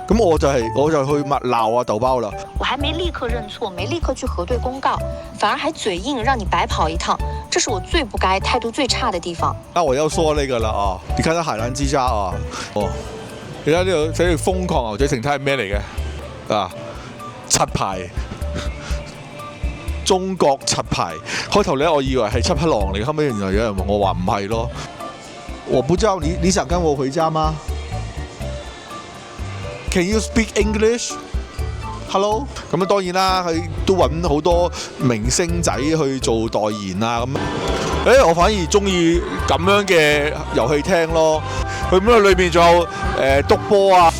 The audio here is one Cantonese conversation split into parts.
咁我就去鬧啊豆包啦。我還沒立刻認錯，沒立刻去核對公告，反而還嘴硬，讓你白跑一趟，這是我最不該、態度最差的地方。我又說那個啦啊！你看到海南之家啊，你睇呢度寫住瘋狂牛仔城，睇係咩嚟嘅啊？柒牌，中國柒牌。開頭咧我以為係七匹狼嚟，後尾原來有人問我話唔係咯。我不知道你想跟我回家嗎？ Can you speak English? Hello？ 咁當然啦，佢都揾好多明星仔去做代言啊咁。我反而中意咁樣嘅遊戲廳咯。佢咁裏邊仲有篤波啊，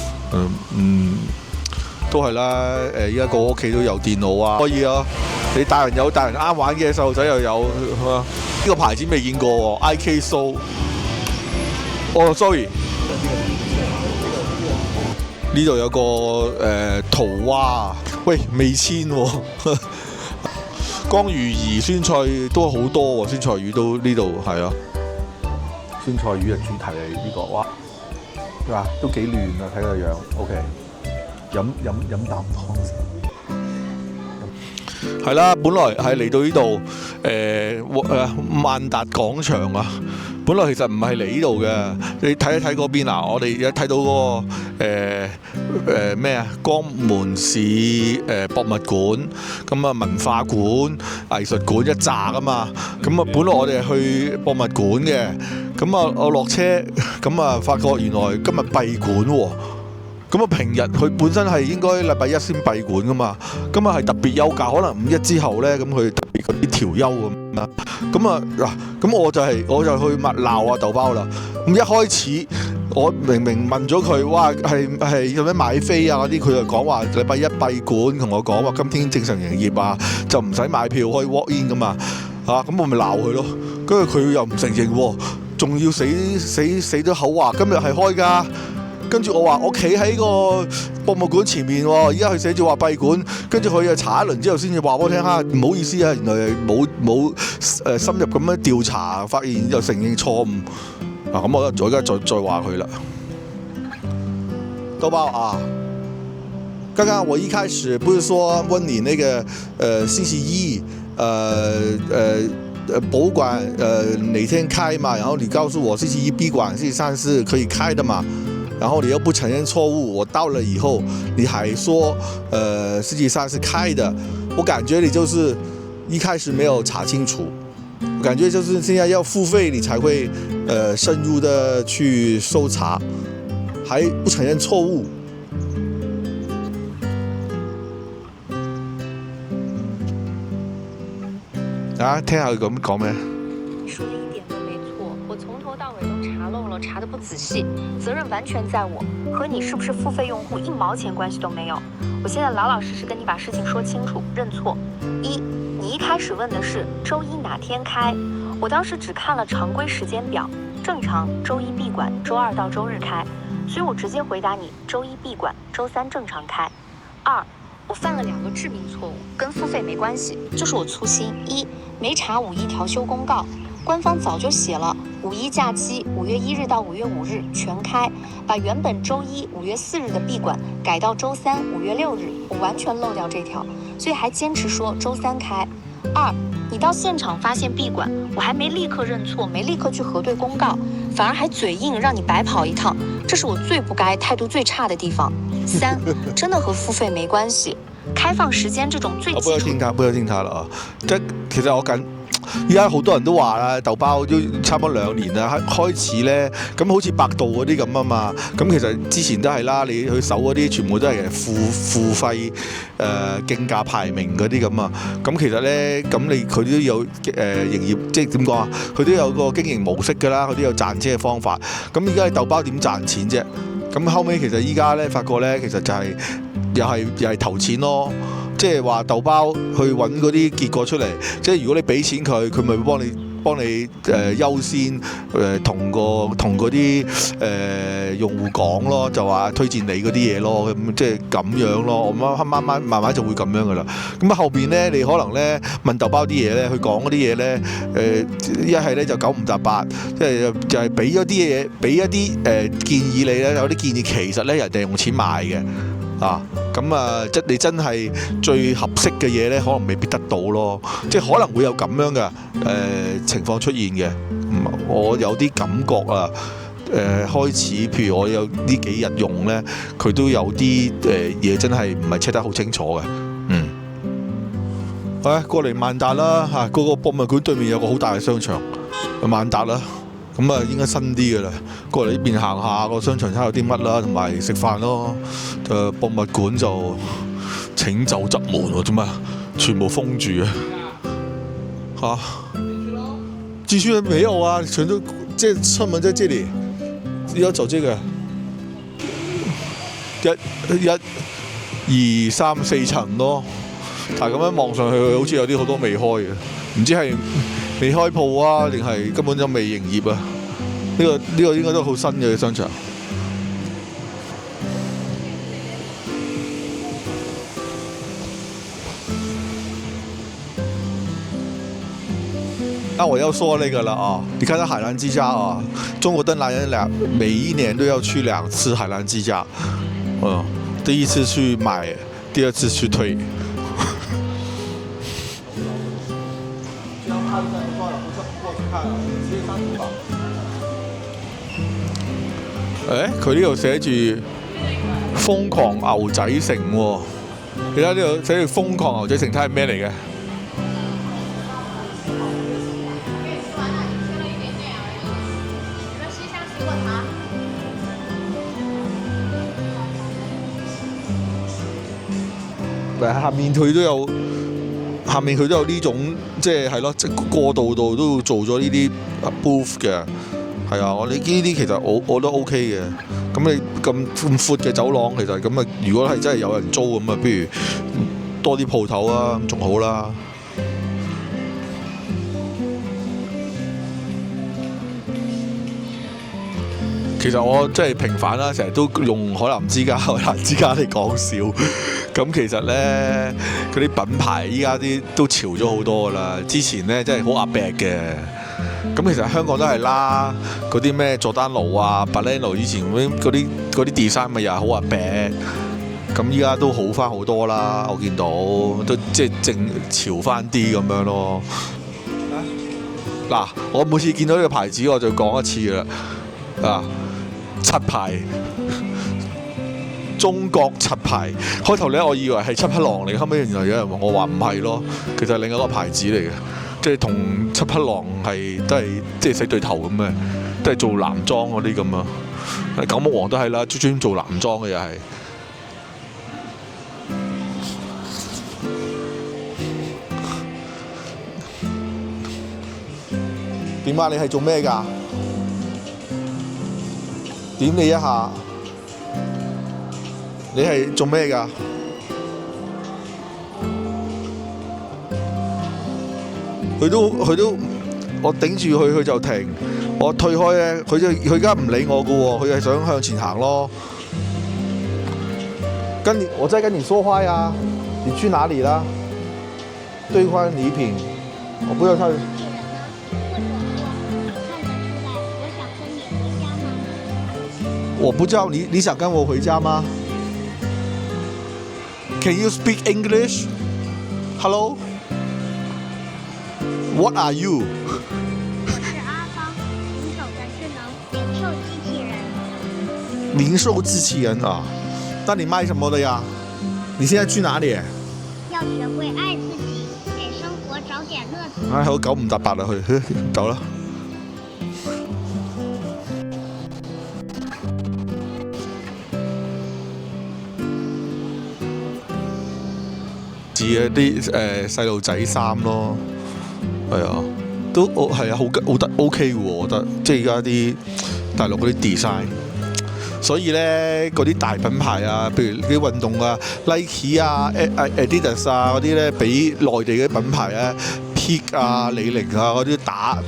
都係啦。依家個屋企都有電腦啊，可以啊。你大人有大人啱玩嘅，細路仔又有。呢個牌子未見過喎 ，IK Show。哦，sorry。呢度有個桃蛙，喂未簽喎。江魚兒酸菜都好多喎，酸菜魚都呢度係啊。酸菜魚嘅主題係呢個，哇，係嘛都幾亂啊，睇個樣。OK， 飲啖湯先。係啦，本來係嚟到呢度萬達廣場啊。本來其實唔係嚟呢度嘅，你睇一睇嗰邊啊！我哋而家睇到嗰個咩啊？江門市博物館，咁啊文化館、藝術館一紮噶嘛。咁啊，本來我哋係去博物館嘅，咁啊我落車，咁啊發覺原來今日閉館喎。咁啊平日佢本身係應該禮拜一先閉館噶嘛，今日係特別休假，可能5·1之後咧，咁佢特別嗰啲調休咁啊。咁啊嗱，咁我就去鬧啊豆包啦。咁一開始我明問咗佢，哇係有咩買飛啊嗰啲，佢就講話禮拜一閉館，同我講話今天正常營業啊，就唔使買票可以 walk in 噶嘛。咁我咪鬧佢咯。跟住佢又唔承認喎，仲要死咗口話今日係開㗎。跟住我話我企喺個博物館前面喎，而家佢寫住話閉館，跟住佢又查一輪之後先至話我聽下，唔好意思啊，原來冇深入咁樣調查，發現又承認錯誤。咁我而家再話佢啦。豆包啊，剛剛我一開始不是說問你那個星期一博物館哪天開嘛？然後你告訴我星期一閉館，星期三是可以開的嘛？然後你又不承認錯誤，我到了以後，你還說，星期三是開的，我感覺你就是一開始沒有查清楚，我感覺就是現在要付費，你才會，深入的去搜查，還不承認錯誤。聽下佢咁講咩？查得不仔細，責任完全在我，和你是不是付費用戶1毛錢關係都沒有。我現在老老實實跟你把事情說清楚，認錯。一，你一開始問的是周一哪天開，我當時只看了常規時間表，正常周一閉館，周二到周日開，所以我直接回答你周一閉館，周三正常開。二，我犯了2個致命錯誤，跟付費沒關係，就是我粗心。一，沒查5·1調休公告。官方早就寫了5·1假期5月1日到5月5日全開，把原本周一5月4日的閉館改到周三5月6日，我完全漏掉這條，所以還堅持說周三開。二，你到現場發現閉館，我還沒立刻認錯，沒立刻去核對公告，反而還嘴硬，讓你白跑一趟，這是我最不該、態度最差的地方。三，真的和付費沒關係，開放時間這種最基礎。不要聽他了啊！其實我依家好多人都話啦，豆包都差唔多2年啦，開始咧咁好似百度嗰啲咁啊嘛，咁其實之前都係啦，你去搜嗰啲全部都係付費競價排名嗰啲咁啊，咁其實咧咁佢都有營業，即係點講啊？佢都有個經營模式㗎啦，佢都有賺錢嘅方法。咁而家豆包點賺錢啫？咁後尾其實依家咧發覺咧，其實就係又係投錢咯。即係話豆包去揾嗰啲結果出嚟，即係如果你俾錢佢，佢咪會幫你幫你優先同嗰啲用戶講咯，就話推薦你嗰啲嘢咯，咁即係咁樣咯。我慢慢就會咁樣噶啦。咁啊後邊咧，你可能咧問豆包啲嘢咧，佢講嗰啲嘢咧，一係咧就九唔搭八，即係就係俾咗啲嘢，俾一啲建議你咧，有啲建議其實咧人哋用錢買嘅。咁即你真係最合適嘅嘢咧，可能未必得到咯，即係可能會有咁樣嘅情況出現嘅。我有啲感覺啊，開始譬如我有呢幾日用咧，佢都有啲嘢真係唔係 check 得好清楚嘅。過嚟萬達啦嚇，嗰個博物館對面有個好大嘅商場，萬達啦。咁啊，應該新啲嘅啦。過嚟呢邊行下個商場睇下有啲乜啦，同埋食飯咯。博物館就請走側門喎，做乜？全部封住啊！繼續沒有啊，全都即係出門在這裡，要走這個1、2、3、4層咯。但係咁樣望上去，好似有啲好多未開嘅，唔知係未開鋪啊，定係根本就未營業啊？呢個應該都好新嘅商場。那我要說那個了啊！你看到海瀾之家啊，中國登蘭人每一年都要去2次海瀾之家，第一次去買，第二次去退。佢呢度寫住瘋狂牛仔城喎，你睇呢度寫住瘋狂牛仔城，睇係咩嚟嘅？下面佢都有呢種，即係咯，即係過渡度都要做咗呢啲 booth 嘅。係啊，我哋呢啲其實我都 OK 嘅。咁你咁闊嘅走廊，其實咁啊，如果係真係有人租咁啊，不如多啲鋪頭啊，咁仲好啦。其實我真係平反啦，成日都用海瀾之家嚟講笑。咁其實咧，嗰啲品牌依家啲都潮咗好多㗎啦。之前咧真係好壓迫嘅。咁其實香港都係啦，嗰啲咩佐丹奴啊、Baleno 以前嗰啲 design 咪又係好壓迫。咁依家都好翻好多啦，我見到都即係正潮翻啲咁樣咯。嗱，我每次見到呢個牌子我就講一次㗎啦。七牌，中國七牌。開頭咧，我以為係七匹狼嚟，後尾原來有人話我話唔係咯，其實係另一個牌子嚟嘅，即係同七匹狼都係即係死對頭咁嘅，都係做男裝嗰啲咁啊。九牧王都係啦，專做男裝嘅又係。點啊？你係做咩㗎？點你一下，你係做咩㗎？佢都，我頂住佢就停，我退開咧，佢而家唔理我㗎喎，佢係想向前行咯。我在跟你說話呀，你去哪裡啦？兌換禮品，我不要他。我不知道你想跟我回家嗎 ？Can you speak English? Hello? What are you? 是阿芳，零手的智能零售机器人。零售机器人啊？那你賣什麼的呀？你現在去哪裡？要學會愛自己，給生活找點樂子。唉，好九唔搭八啦，去走啦。似一啲細路仔衫咯，係啊，都係啊，好得 OK 嘅喎，我覺得，即係而家啲大陸嗰啲 design，所以咧嗰啲大品牌啊，譬如啲運動啊 ，Nike 啊、Adidas 啊嗰啲咧，比內地嘅品牌咧 HIT 啊、李寧啊嗰啲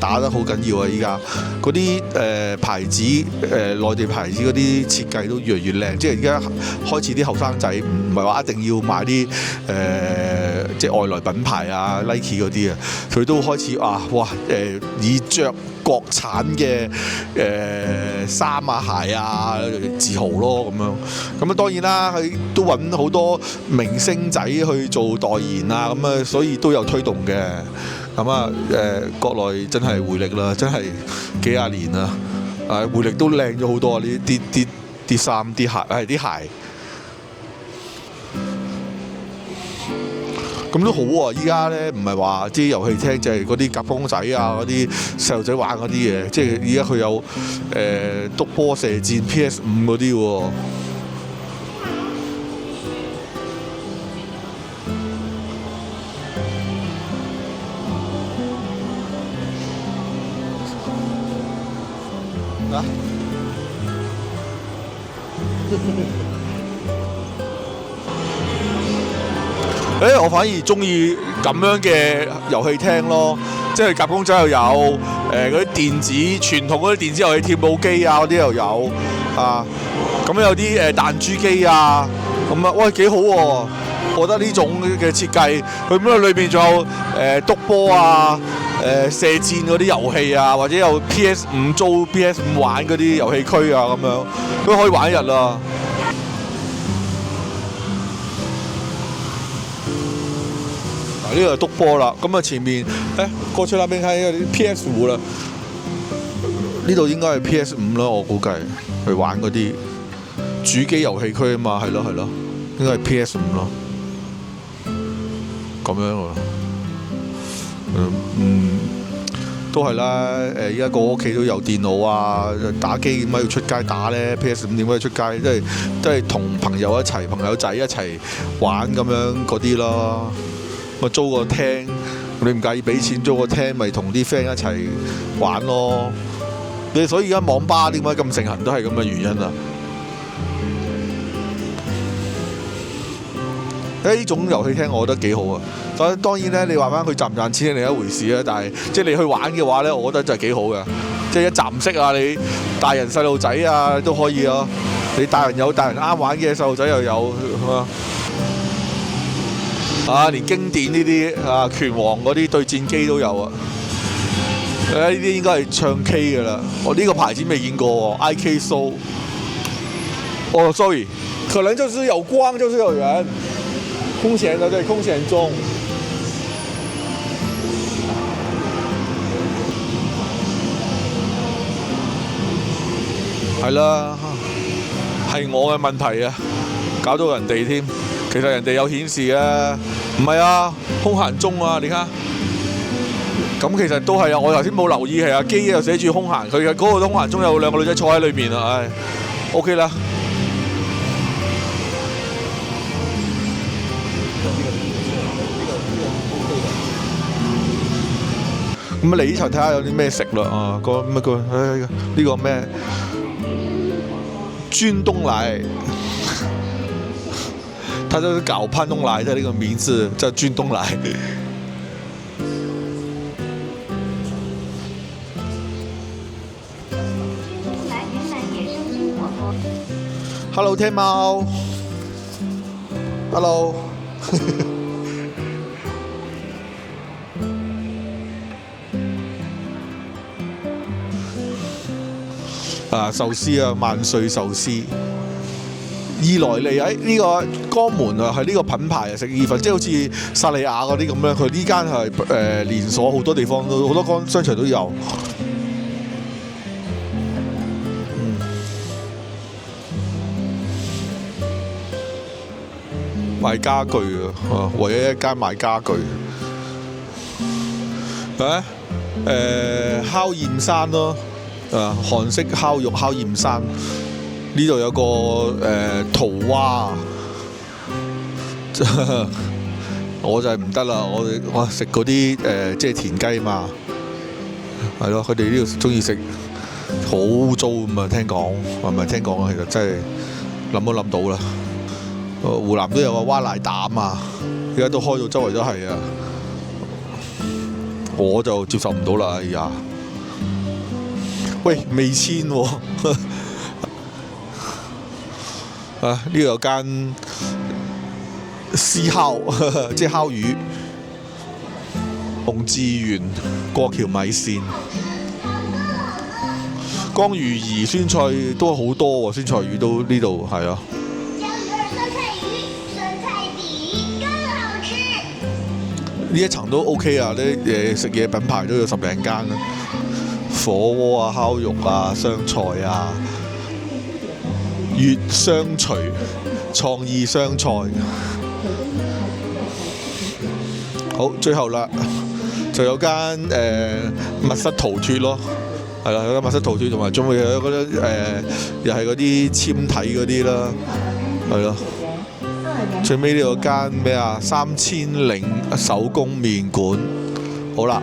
打得好緊要啊！依家嗰啲牌子內地牌子嗰啲設計都越嚟越靚，即係而家開始啲後生仔唔係話一定要買啲即係外來品牌啊 Nike 嗰啲啊，佢都開始哇以着國產嘅衫啊鞋啊自豪咯咁樣。咁啊當然啦，佢都揾好多明星仔去做代言啊，咁啊所以都有推動嘅。咁啊國內真係回力啦，真係幾廿年啦，回力都靚咗好多啊！呢啲衫啲鞋係啲鞋。咁都好喎！依家咧唔係話啲遊戲廳就係嗰啲夾公仔啊，嗰啲細路仔玩嗰啲嘢，即係依家佢有篤波射箭 PS5 嗰啲喎。啊！我反而中意咁樣嘅遊戲廳咯，即係夾公仔又有，嗰啲電子傳統嗰啲電子遊戲跳舞機啊嗰啲又有啊，咁有啲彈珠機啊，咁啊，喂幾好喎！我覺得呢種嘅設計，佢咁啊裏邊仲有篤波啊、射箭嗰啲遊戲啊，或者有 PS5 租 PS5 玩嗰啲遊戲區啊咁樣，都可以玩一日啦。呢個就篤波啦，咁啊前面過去那邊睇有啲 PS5啦，呢度應該係 PS5啦，我估計去玩嗰啲主機遊戲區啊嘛，係咯，應該係 PS5咯，咁樣喎，都係啦，依家個屋企都有電腦啊，打機點解要出街打咧 ？PS5 點解要出街？都係同朋友一齊、朋友仔一齊玩咁樣嗰啲咯。咪租個廳，你唔介意俾錢租個廳，咪同啲 friend 一齊玩咯。所以而家網吧點解咁盛行，都係咁嘅原因啊！呢種遊戲廳我覺得幾好啊。當然咧，你話翻佢賺唔賺錢係另一回事啊。但係即係你去玩嘅話咧，我覺得就係幾好嘅。即係一站式啊，你大人細路仔啊都可以啊。你大人有大人啱玩嘅，細路仔又有連經典呢啲拳王嗰啲對戰機都有啊！呢啲應該係唱 K 㗎啦。我呢個牌子未見過喎 ，IK Soul。哦，sorry， 可能就是有光就是有人。空閒的對，空閒中。係啦，係我嘅問題啊，搞到人哋添。其實人哋有顯示啊，唔係啊，空閒中啊，你睇。咁其實都係啊，我頭先冇留意係啊，機又寫住空閒，佢嘅嗰個空閒中有兩個女仔坐喺裏面啊，唉 ，OK 啦。咁啊，你呢層睇下有啲咩食啦啊，呢個咩軍東來。他就是搞潘東來的那個名字叫軍東來。Hello， 天貓。Hello。壽司啊，萬歲壽司。意來利喺呢個江門啊，係呢個品牌啊，食意粉，即係好似薩莉亞嗰啲咁樣。佢呢間係連鎖，好多地方都好多商場都有。賣家具啊，唯一一間賣家具。烤燕山咯，韓式烤肉烤燕山。呢度有個桃蛙，我就係唔得啦！我食嗰啲即係田雞嘛，係咯，佢哋呢度中意食好污糟咁啊！聽講係咪聽講啊？其實真係諗都諗到啦。湖南都有個蛙奶膽啊，而家都開到周圍都係啊！我就接受唔到啦。哎呀，喂，未簽喎。啊，呢度有間絲烤，即係烤魚。洪志源過橋米線。江魚兒酸菜都好多喎，酸菜魚都呢度係啊。江魚兒酸菜魚，酸菜底更好吃。呢一層都 OK 啊，啲食嘢品牌都有10零間啦。火鍋啊、烤肉啊、湘菜啊、粵湘廚、創意湘菜。好，最後啦，就有間密室逃脫咯。係啦，有間密室逃脫，同埋仲會有嗰啲又係嗰啲簽體嗰啲啦，係咯。最尾呢個間咩啊？3000手工麵館，好啦。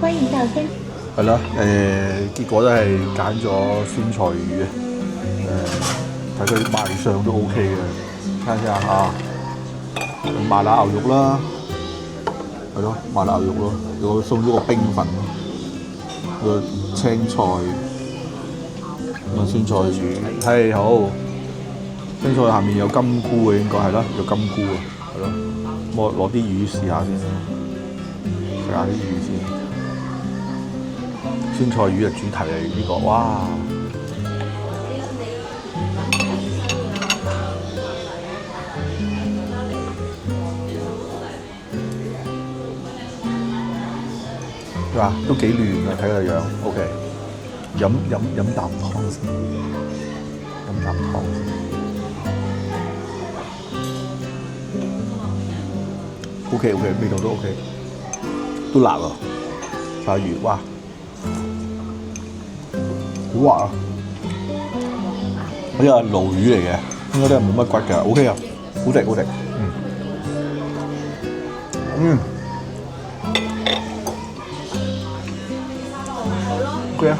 歡迎到先。係啦，結果都係揀咗酸菜魚嘅，睇佢賣相都 OK 嘅，睇下嚇，麻辣牛肉啦，係咯，麻辣牛肉咯，又送咗個冰粉。個青菜，酸菜魚，係好。青菜下面有金菇嘅，應該係啦，有金菇啊，係咯。我攞啲魚試下先，食下啲魚先。酸菜魚嘅主題係呢個，哇！哇，都幾亂啊！睇個樣 ，OK。飲啖湯先，飲啖湯先。OK， 味道都 OK， 都辣啊！炸魚，哇，好滑啊！呢個係鱸魚嚟嘅，應該都係冇乜骨㗎 ，OK 啊，好食好食，OK 啊。